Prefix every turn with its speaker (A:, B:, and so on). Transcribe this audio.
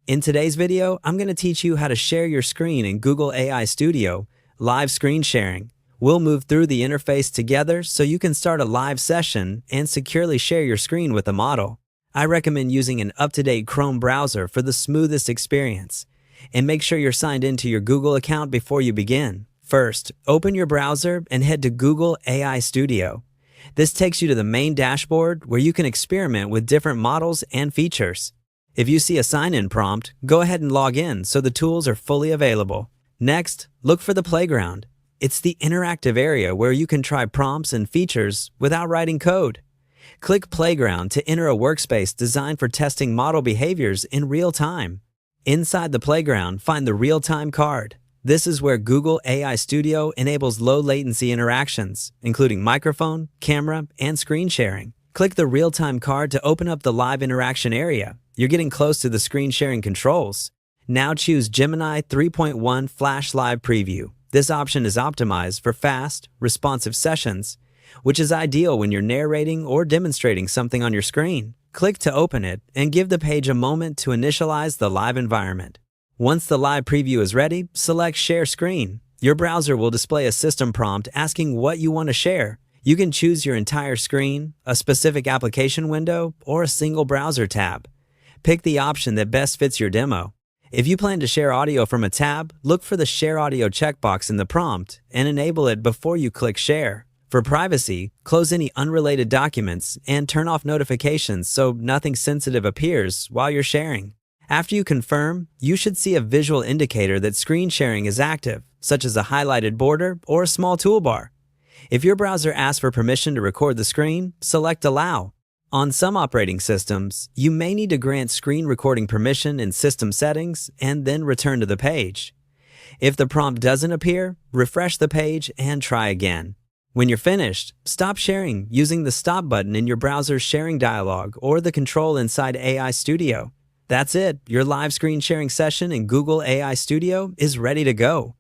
A: In today's video, I'm going to teach you how to share your screen in Google AI Studio, live screen sharing. We'll move through the interface together so you can start a live session and securely share your screen with the model. I recommend using an up-to-date Chrome browser for the smoothest experience. And make sure you're signed into your Google account before you begin. First, open your browser and head to Google AI Studio. This takes you to the main dashboard where you can experiment with different models and features. If you see a sign-in prompt, go ahead and log in so the tools are fully available. Next, look for the playground. It's the interactive area where you can try prompts and features without writing code. Click Playground to enter a workspace designed for testing model behaviors in real time. Inside the playground, find the real-time card. This is where Google AI Studio enables low-latency interactions, including microphone, camera, and screen sharing. Click the real-time card to open up the live interaction area. You're getting close to the screen sharing controls. Now choose Gemini 3.1 Flash Live Preview. This option is optimized for fast, responsive sessions, which is ideal when you're narrating or demonstrating something on your screen. Click to open it and give the page a moment to initialize the live environment. Once the live preview is ready, select Share Screen. Your browser will display a system prompt asking what you want to share. You can choose your entire screen, a specific application window, or a single browser tab. Pick the option that best fits your demo. If you plan to share audio from a tab, look for the Share Audio checkbox in the prompt and enable it before you click Share. For privacy, close any unrelated documents and turn off notifications so nothing sensitive appears while you're sharing. After you confirm, you should see a visual indicator that screen sharing is active, such as a highlighted border or a small toolbar. If your browser asks for permission to record the screen, select Allow. On some operating systems, you may need to grant screen recording permission in System Settings and then return to the page. If the prompt doesn't appear, refresh the page and try again. When you're finished, stop sharing using the Stop button in your browser's sharing dialog or the control inside AI Studio. That's it. Your live screen sharing session in Google AI Studio is ready to go.